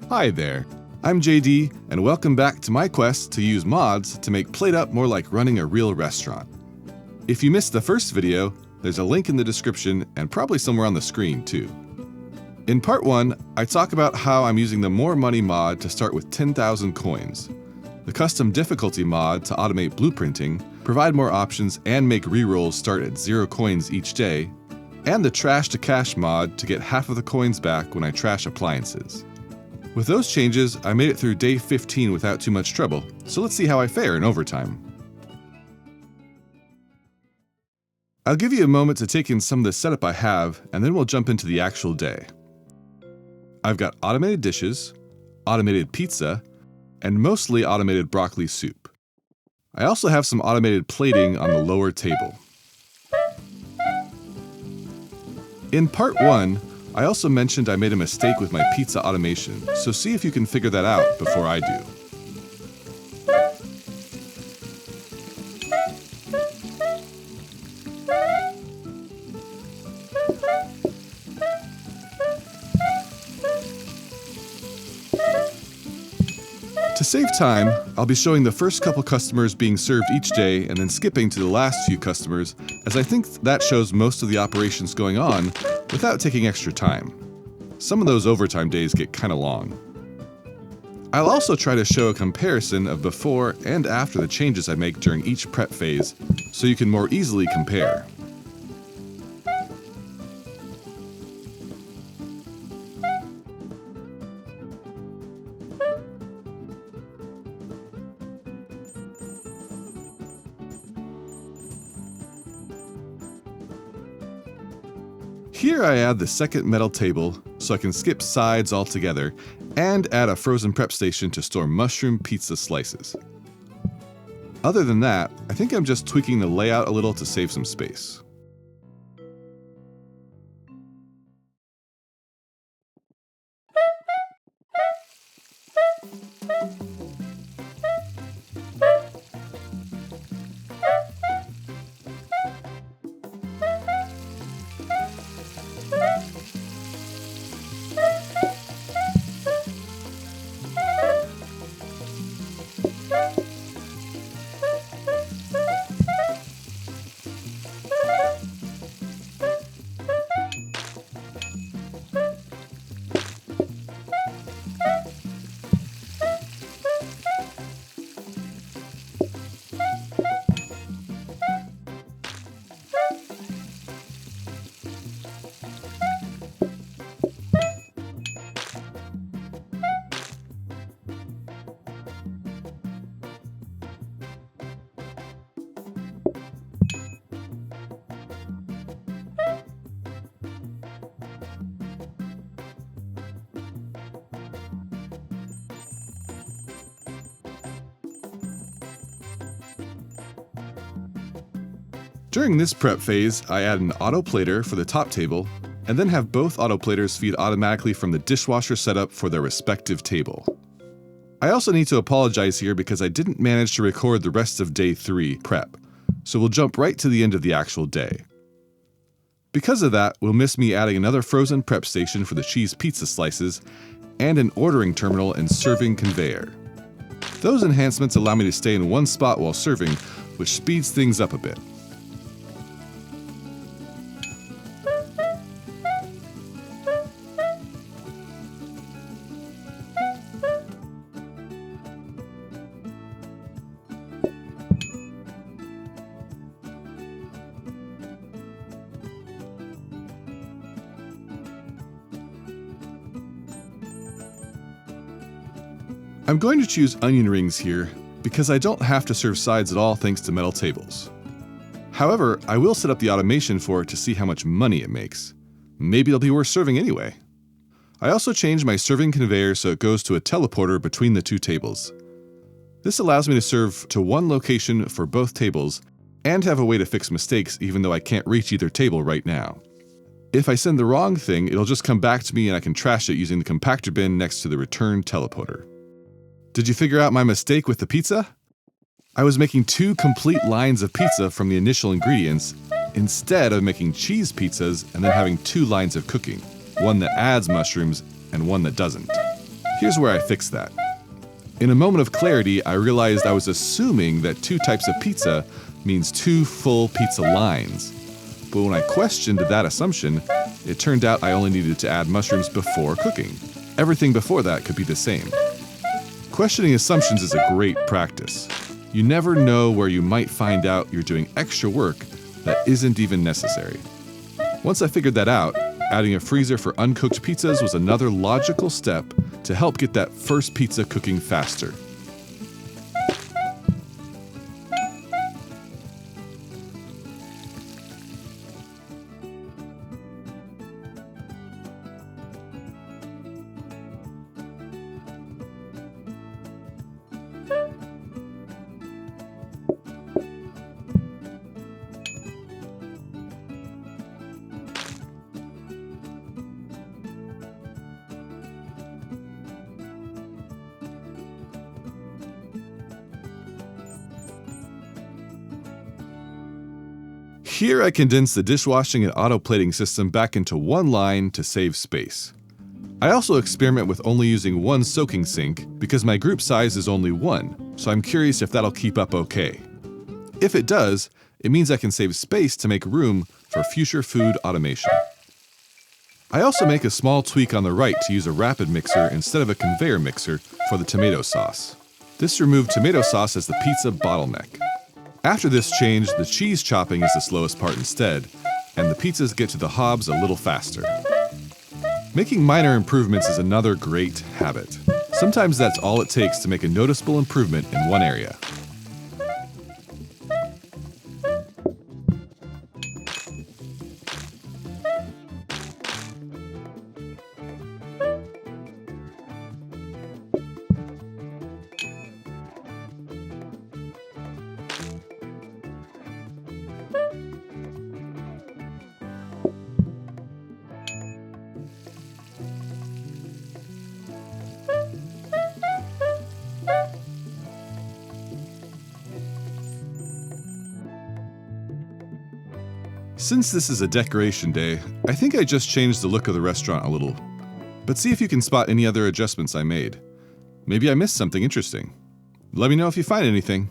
Hi there, I'm JD, and welcome back to my quest to use mods to make PlateUp more like running a real restaurant. If you missed the first video, there's a link in the description and probably somewhere on the screen too. In part 1, I talk about how I'm using the More Money mod to start with 10,000 coins, the Custom Difficulty mod to automate blueprinting, provide more options and make rerolls start at 0 coins each day, and the TrashToCash mod to get half of the coins back when I trash appliances. With those changes, I made it through day 15 without too much trouble, so let's see how I fare in overtime. I'll give you a moment to take in some of the setup I have, and then we'll jump into the actual day. I've got automated dishes, automated pizza, and mostly automated broccoli soup. I also have some automated plating on the lower table. In part 1, I also mentioned I made a mistake with my pizza automation, so see if you can figure that out before I do. To save time, I'll be showing the first couple customers being served each day and then skipping to the last few customers, as I think that shows most of the operations going on without taking extra time. Some of those overtime days get kinda long. I'll also try to show a comparison of before and after the changes I make during each prep phase, so you can more easily compare. Here I add the second metal table so I can skip sides altogether and add a frozen prep station to store mushroom pizza slices. Other than that, I think I'm just tweaking the layout a little to save some space. During this prep phase, I add an auto plater for the top table, and then have both auto platers feed automatically from the dishwasher setup for their respective table. I also need to apologize here because I didn't manage to record the rest of day 3 prep, so we'll jump right to the end of the actual day. Because of that, we'll miss me adding another frozen prep station for the cheese pizza slices, and an ordering terminal and serving conveyor. Those enhancements allow me to stay in one spot while serving, which speeds things up a bit. I'm going to choose onion rings here because I don't have to serve sides at all thanks to metal tables. However, I will set up the automation for it to see how much money it makes. Maybe it'll be worth serving anyway. I also changed my serving conveyor so it goes to a teleporter between the two tables. This allows me to serve to one location for both tables and have a way to fix mistakes even though I can't reach either table right now. If I send the wrong thing, it'll just come back to me and I can trash it using the compactor bin next to the return teleporter. Did you figure out my mistake with the pizza? I was making 2 complete lines of pizza from the initial ingredients instead of making cheese pizzas and then having 2 lines of cooking, one that adds mushrooms and one that doesn't. Here's where I fixed that. In a moment of clarity, I realized I was assuming that 2 types of pizza means 2 full pizza lines. But when I questioned that assumption, it turned out I only needed to add mushrooms before cooking. Everything before that could be the same. Questioning assumptions is a great practice. You never know where you might find out you're doing extra work that isn't even necessary. Once I figured that out, adding a freezer for uncooked pizzas was another logical step to help get that first pizza cooking faster. Here I condense the dishwashing and auto-plating system back into one line to save space. I also experiment with only using one soaking sink because my group size is only 1, so I'm curious if that'll keep up okay. If it does, it means I can save space to make room for future food automation. I also make a small tweak on the right to use a rapid mixer instead of a conveyor mixer for the tomato sauce. This removed tomato sauce as the pizza bottleneck. After this change, the cheese chopping is the slowest part instead, and the pizzas get to the hobs a little faster. Making minor improvements is another great habit. Sometimes that's all it takes to make a noticeable improvement in one area. Since this is a decoration day, I think I just changed the look of the restaurant a little. But see if you can spot any other adjustments I made. Maybe I missed something interesting. Let me know if you find anything.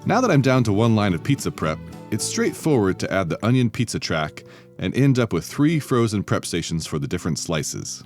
Now that I'm down to one line of pizza prep, it's straightforward to add the onion pizza track and end up with 3 frozen prep stations for the different slices.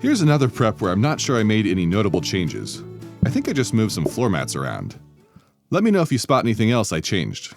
Here's another prep where I'm not sure I made any notable changes. I think I just moved some floor mats around. Let me know if you spot anything else I changed.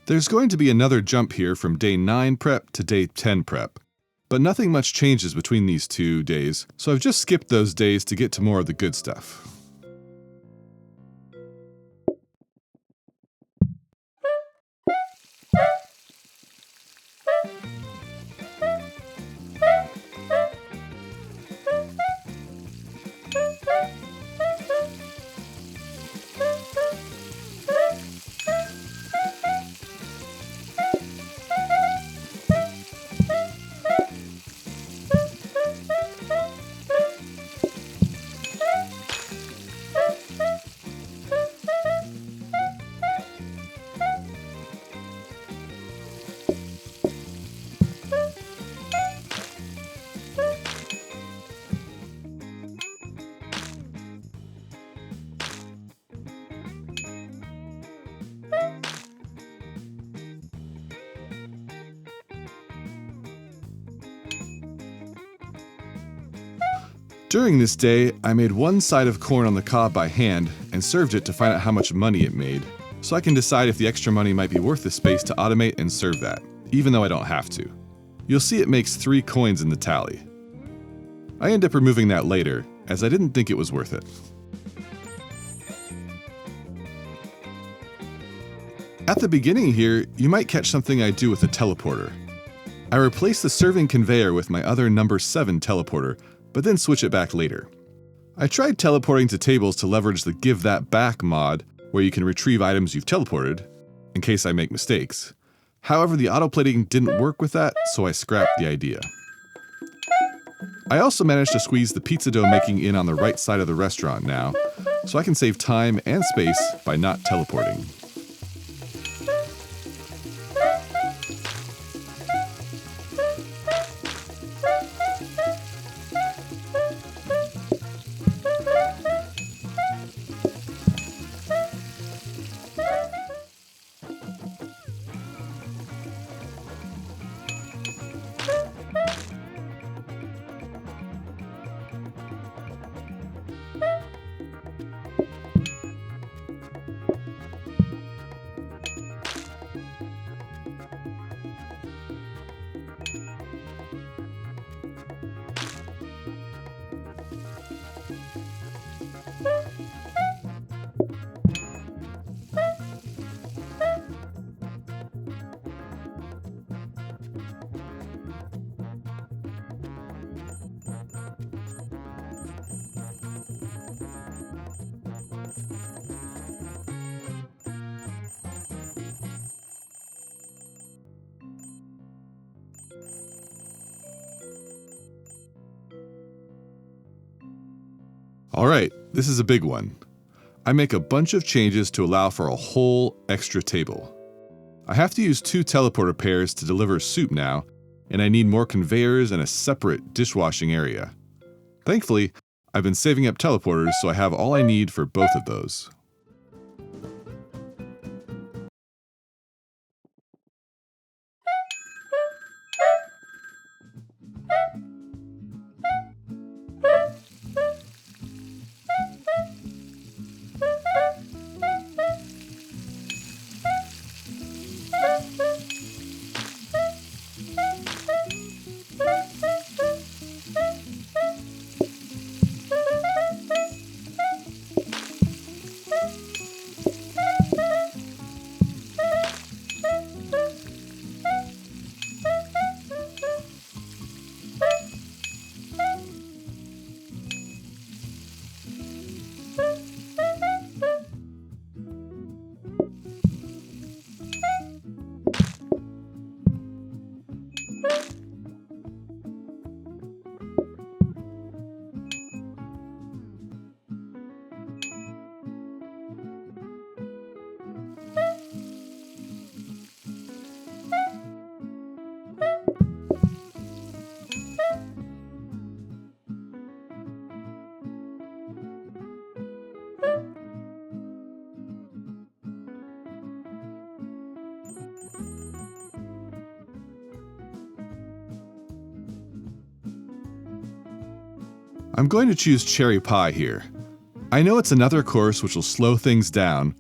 There's going to be another jump here from day 9 prep to day 10 prep, but nothing much changes between these 2 days, so I've just skipped those days to get to more of the good stuff. During this day, I made one side of corn on the cob by hand and served it to find out how much money it made, so I can decide if the extra money might be worth the space to automate and serve that, even though I don't have to. You'll see it makes 3 coins in the tally. I end up removing that later, as I didn't think it was worth it. At the beginning here, you might catch something I do with a teleporter. I replace the serving conveyor with my other number 7 teleporter, but then switch it back later. I tried teleporting to tables to leverage the Give That Back mod, where you can retrieve items you've teleported, in case I make mistakes. However, the autoplating didn't work with that, so I scrapped the idea. I also managed to squeeze the pizza dough making in on the right side of the restaurant now, so I can save time and space by not teleporting. Alright, this is a big one. I make a bunch of changes to allow for a whole extra table. I have to use 2 teleporter pairs to deliver soup now, and I need more conveyors and a separate dishwashing area. Thankfully, I've been saving up teleporters so I have all I need for both of those. I'm going to choose cherry pie here. I know it's another course which will slow things down,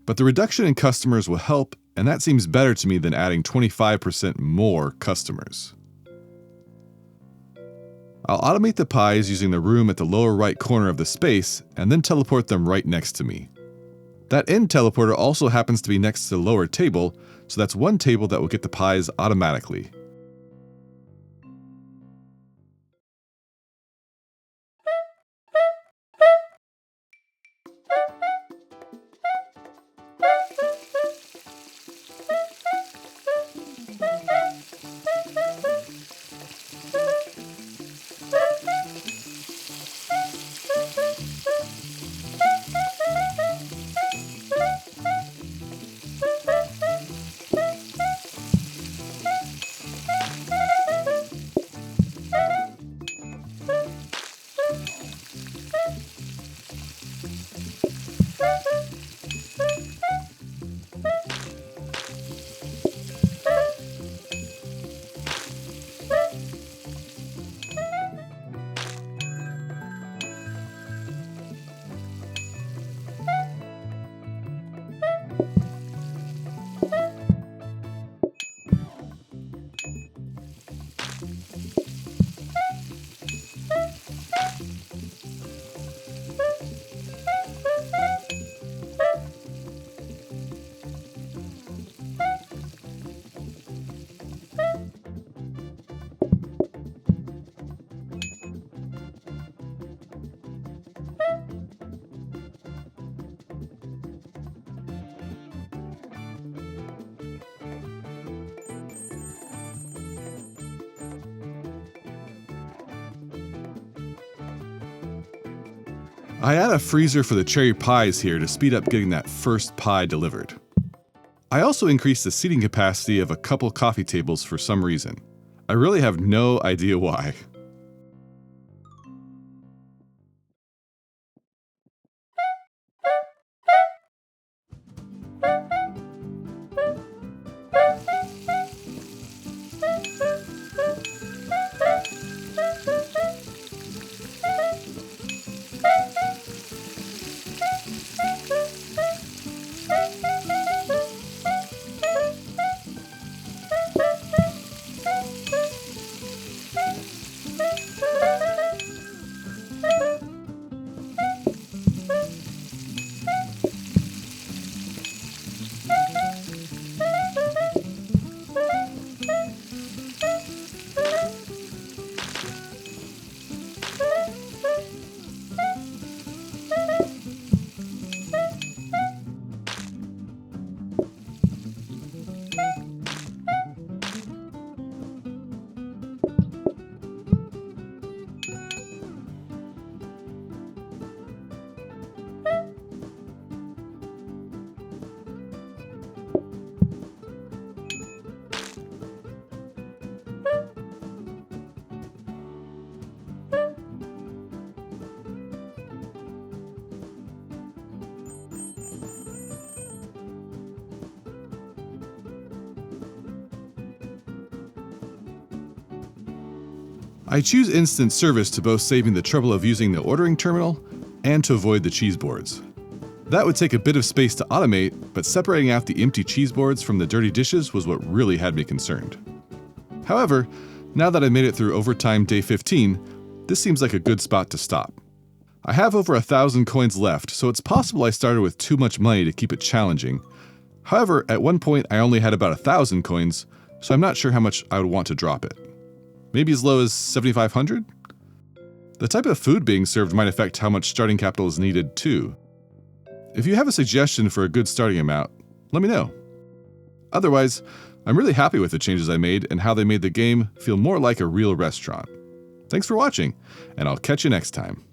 but the reduction in customers will help, and that seems better to me than adding 25% more customers. I'll automate the pies using the room at the lower right corner of the space, and then teleport them right next to me. That end teleporter also happens to be next to the lower table, so that's one table that will get the pies automatically. I add a freezer for the cherry pies here to speed up getting that first pie delivered. I also increased the seating capacity of a couple coffee tables for some reason. I really have no idea why. I choose instant service to both save me the trouble of using the ordering terminal and to avoid the cheese boards. That would take a bit of space to automate, but separating out the empty cheese boards from the dirty dishes was what really had me concerned. However, now that I made it through overtime day 15, this seems like a good spot to stop. I have over 1,000 coins left, so it's possible I started with too much money to keep it challenging. However, at one point I only had about 1,000 coins, so I'm not sure how much I would want to drop it. Maybe as low as 7,500? The type of food being served might affect how much starting capital is needed too. If you have a suggestion for a good starting amount, let me know. Otherwise, I'm really happy with the changes I made and how they made the game feel more like a real restaurant. Thanks for watching, and I'll catch you next time.